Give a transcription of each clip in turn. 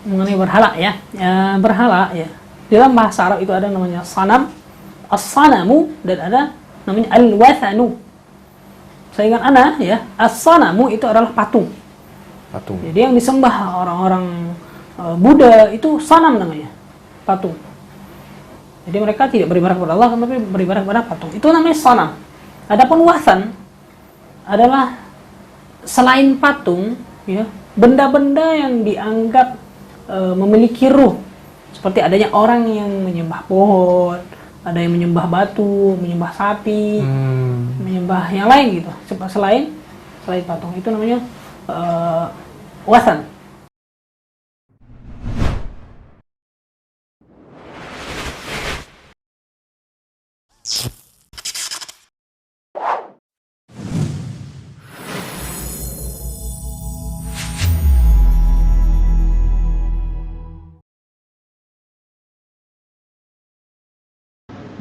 mengenai berhala ya. Berhala ya. Dalam bahasa Arab itu ada namanya sanam, as-sanamu, dan ada namanya al-wathanu. Saya ingat ana ya, as-sanamu itu adalah patung. Patung. Jadi yang disembah orang-orang Buddha itu sanam namanya, patung. Jadi mereka tidak beribadah kepada Allah, tapi beribadah kepada patung. Itu namanya sanam. Adapun wathan adalah selain patung, ya, benda-benda yang dianggap memiliki ruh. Seperti adanya orang yang menyembah pohon, ada yang menyembah batu, menyembah sapi, menyembah yang lain gitu. Selain patung, itu namanya wathan.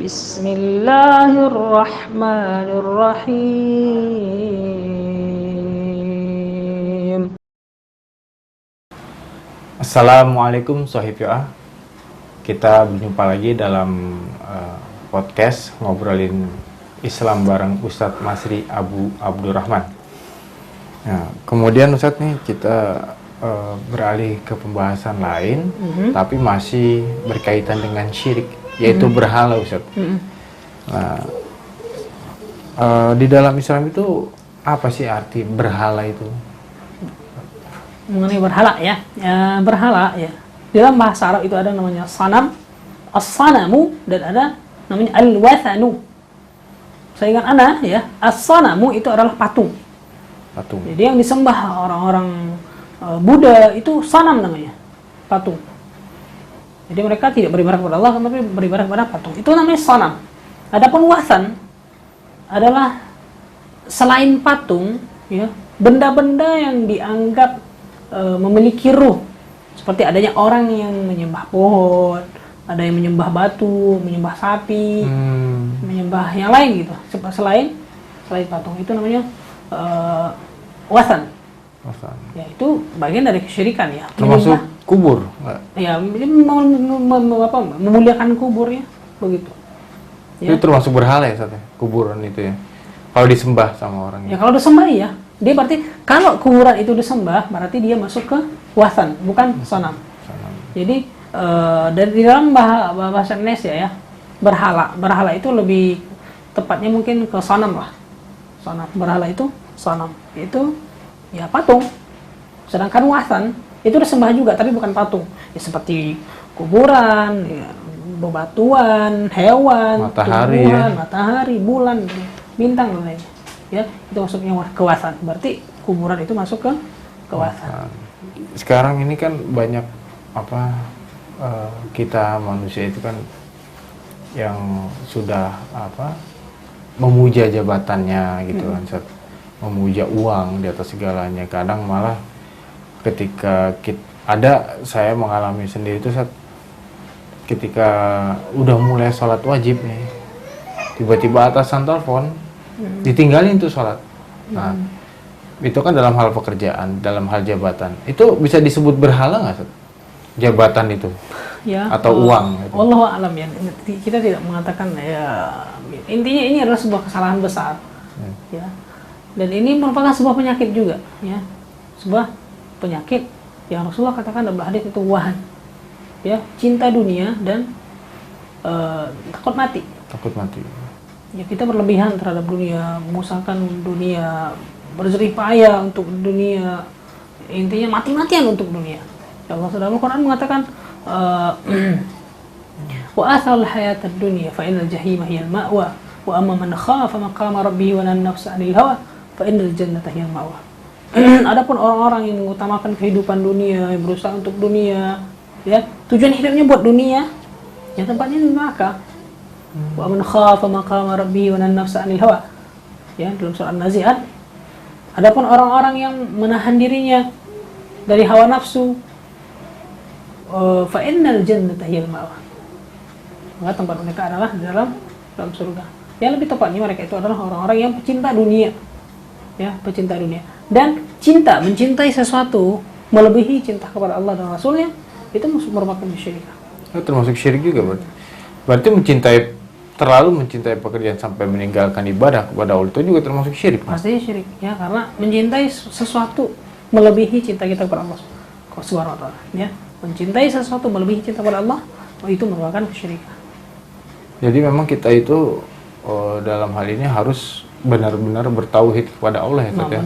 Bismillahirrahmanirrahim. Assalamualaikum Sohib Yo'ah. Kita berjumpa lagi dalam podcast ngobrolin Islam bareng Ustadz Masri Abu Abdurrahman. Nah, kemudian Ustadz nih kita beralih ke pembahasan lain, tapi masih berkaitan dengan syirik, yaitu berhala, Ustadz. Nah, di dalam Islam itu apa sih arti berhala itu? Mengenai berhala ya. Berhala ya. Dalam bahasa Arab itu ada namanya sanam, as-sanamu, dan ada namanya al-wathanu. Saya ingat ana ya, as-sanamu itu adalah patung. Patung. Jadi yang disembah orang-orang Buddha itu sanam namanya, patung. Jadi mereka tidak beribadah kepada Allah, tapi beribadah kepada patung. Itu namanya sanam. Adapun wathan adalah selain patung, ya, benda-benda yang dianggap memiliki ruh. Seperti adanya orang yang menyembah pohon, ada yang menyembah batu, menyembah sapi, menyembah yang lain gitu. Selain patung, itu namanya wathan. Ya, itu bagian dari kesyirikan ya. Termasuk kubur, enggak? Ya, memuliakan kubur ya, begitu. Ya. Itu termasuk berhala ya, Ustaz, kuburan itu ya. Kalau disembah sama orang. Ya, kalau disembah ya. Dia berarti kalau kuburan itu disembah, berarti dia masuk ke wathan, bukan sanam. Jadi dari dalam bahasa Indonesia ya, berhala itu lebih tepatnya mungkin ke sanam lah. Sanam, berhala itu sanam. Itu ya patung. Sedangkan wathan itu disembah juga, tapi bukan patung. Ya seperti kuburan, ya, bebatuan, hewan, matahari, tumbuhan, matahari, bulan, bintang dan lainnya. Ya, itu masuknya ke wathan. Berarti kuburan itu masuk ke wathan. Sekarang ini kan banyak kita manusia itu kan yang sudah memuja jabatannya gitu kan, memuja uang di atas segalanya. Kadang malah ketika saya mengalami sendiri itu ketika udah mulai sholat wajib nih, tiba-tiba atasan telepon, ditinggalin tuh sholat. Nah, itu kan dalam hal pekerjaan, dalam hal jabatan. Itu bisa disebut berhala nggak, jabatan itu? Ya, atau uang? Gitu. Wallahu a'lam ya. Kita tidak mengatakan ya. Intinya ini adalah sebuah kesalahan besar. Ya. Dan ini merupakan sebuah penyakit juga, ya. Sebuah penyakit yang Rasulullah katakan dalam hadis itu wahan. Ya, cinta dunia dan takut mati. Takut mati. Ya, kita berlebihan terhadap dunia, mengusahakan dunia, berjerih payah untuk dunia, intinya mati-matian untuk dunia. Ya, Allah dalam Al-Quran mengatakan wa athal hayatad dunya fa innal jahima hiyal ma'wa wa amma man khafa maqama rabbih wa nahan nafsa 'anil hawa fa innal jannata hiyal ma'wa. Adapun orang-orang yang mengutamakan kehidupan dunia, yang berusaha untuk dunia, ya, tujuan hidupnya buat dunia, ya tempatnya di neraka. Wa man khafa maqama rabbih wa nahan nafsa 'anil hawa. Ya, dalam surah An-Nazi'at. Adapun orang-orang yang menahan dirinya dari hawa nafsu, fa innal jannata hiyal ma'wa. Maka tempat mereka adalah di dalam surga. Yang lebih tepatnya mereka itu adalah orang-orang yang pecinta dunia. Ya, pecinta dunia. Dan mencintai sesuatu melebihi cinta kepada Allah dan Rasulnya, itu merupakan kesyirikan. Termasuk syirik juga berarti. Berarti terlalu mencintai pekerjaan sampai meninggalkan ibadah kepada Allah itu juga termasuk syirik. Pastinya syirik ya, karena mencintai sesuatu melebihi cinta kita kepada Allah Subhanahu wa taala ya. Mencintai sesuatu melebihi cinta kepada Allah, itu merupakan kesyirikan. Jadi memang kita itu dalam hal ini harus benar-benar bertauhid kepada Allah ya, ya.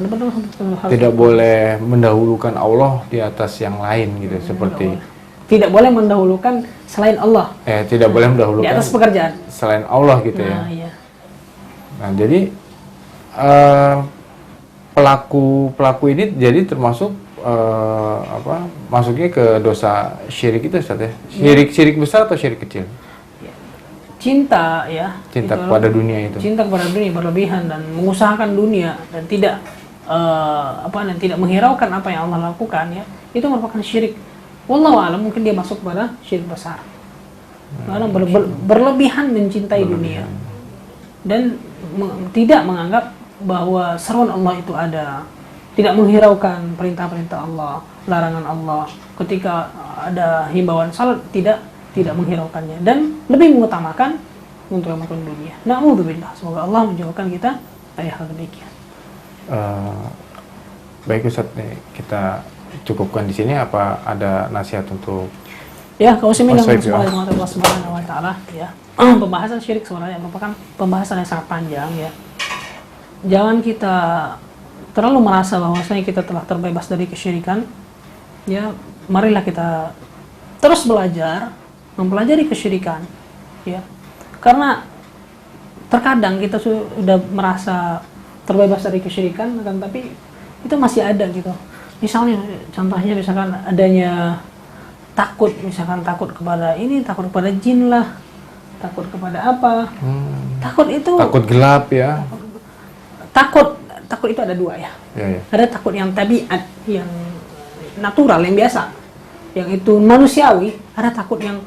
Tidak boleh mendahulukan Allah di atas yang lain gitu, seperti tidak boleh mendahulukan selain Allah. Tidak boleh mendahulukan di atas pekerjaan selain Allah gitu ya. Iya. Nah, jadi pelaku ini jadi termasuk masuknya ke dosa syirik itu, Ustaz ya. Syirik besar atau syirik kecil? Cinta ya. Cinta kepada dunia itu. Cinta kepada dunia berlebihan dan mengusahakan dunia dan tidak tidak menghiraukan apa yang Allah lakukan ya. Itu merupakan syirik. Wallahu a'lam, mungkin dia masuk kepada syirik besar. Karena berlebihan mencintai dunia dan tidak menganggap bahwa seruan Allah itu ada, tidak menghiraukan perintah-perintah Allah, larangan Allah. Ketika ada himbauan salat tidak menghiraukannya dan lebih mengutamakan untuk amalkan dunia. Na'udzubillah. Semoga Allah menjauhkan kita dari hal demikian. Baik Ustaz, nih kita cukupkan di sini. Apa ada nasihat untuk kaum muslimin yang Allah Subhanahu wa taala ya. Pembahasan syirik sebenarnya merupakan pembahasan yang sangat panjang ya. Jangan kita terlalu merasa bahwasanya kita telah terbebas dari kesyirikan. Ya, marilah kita terus belajar mempelajari kesyirikan ya. Karena terkadang kita sudah merasa terbebas dari kesyirikan, kan, tapi itu masih ada gitu. Misalnya contohnya misalkan adanya takut kepada ini, takut kepada jin lah, takut kepada apa. Takut itu takut gelap ya. Takut itu ada dua ya. Ada takut yang tabiat, yang natural, yang biasa, yang itu manusiawi. Ada takut yang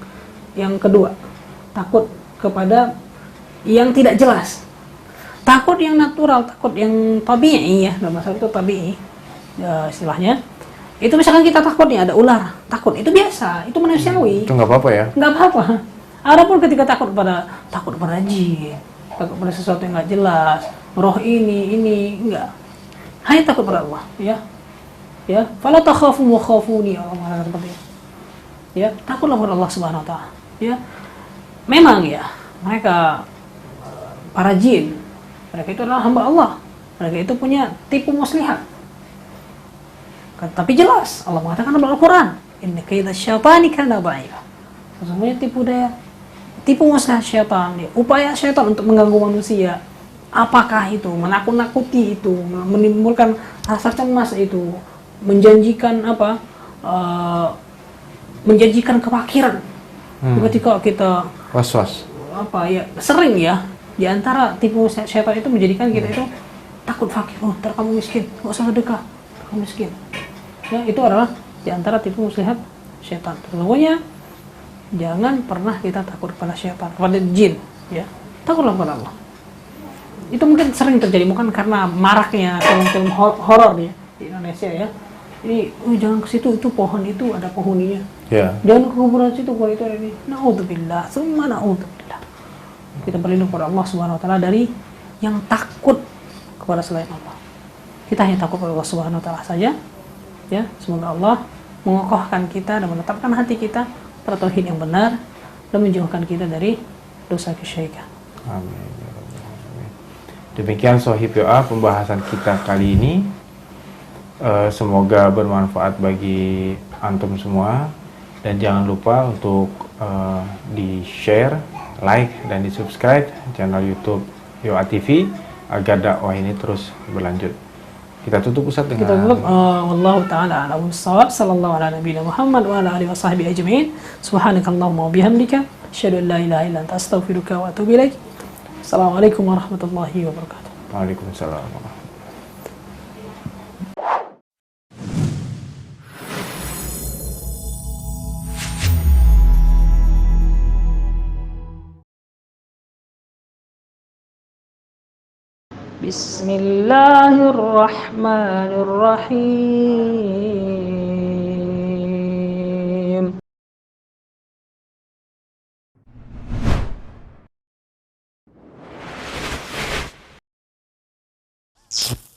kedua, takut kepada yang tidak jelas. Takut yang natural, takut yang tabi'i ya, dalam bahasa itu tabi'i ya, istilahnya. Itu misalkan kita takutnya ada ular, takut itu biasa, itu manusiawi. Itu nggak apa-apa ya? Nggak apa-apa. Adapun ketika takut pada jin, takut pada sesuatu yang nggak jelas, roh ini enggak. Hanya takut pada Allah, ya. Ya, fala takhafu wa khafuni, Allah mengatakan seperti itu. Ya, takutlah kepada Allah Subhanahu wa taala. Ya. Memang ya, mereka para jin, mereka itu adalah hamba Allah. Mereka itu punya tipu muslihat. Tapi jelas Allah mengatakan dalam Al-Quran, inna kaida syaitani kana dha'ifa. Sesungguhnya tipu muslihat syaitan, upaya syaitan untuk mengganggu manusia. Apakah itu menakut-nakuti itu, menimbulkan rasa cemas itu, menjanjikan menjanjikan kefakiran. Ketika kita was-was sering ya, di antara tipu syaitan itu menjadikan kita itu takut fakir. Ntar kamu miskin, nggak usah sedekah, kamu miskin. Ya, itu adalah di antara tipu muslihat syaitan. Sesungguhnya jangan pernah kita takut kepada syaitan, kepada jin, ya. Takutlah kepada Allah. Itu mungkin sering terjadi, bukan karena maraknya film-film horor ya di Indonesia ya. Jadi, jangan ke situ, itu pohon itu ada penghuninya. Jangan ke kuburan situ, kuburan itu ada ini. Na'udzubillah, summa na'udzubillah. Kita berlindung kepada Allah Subhanahu wa taala dari yang takut kepada selain Allah. Kita hanya takut kepada Allah Subhanahu wa taala saja. Ya, semoga Allah mengokohkan kita dan menetapkan hati kita pada tauhid yang benar dan menjauhkan kita dari dosa kesyirikan. Amin. Demikian Sohib Doa pembahasan kita kali ini. Semoga bermanfaat bagi antum semua dan jangan lupa untuk di-share, like dan di-subscribe channel YouTube Yoa TV agar dakwah ini terus berlanjut. Kita tutup Ustaz dengan wallahu taala a'lam bissawab. Sallallahu ala nabiyina Muhammad wa ala alihi washabbihi ajmain. Subhanakallahumma wa bihamdika asyhadu an la ilaha illa anta astaghfiruka wa atubu ilaik. Assalamualaikum warahmatullahi wabarakatuh. Waalaikumsalam. Bismillahirrahmanirrahim. Ustaz.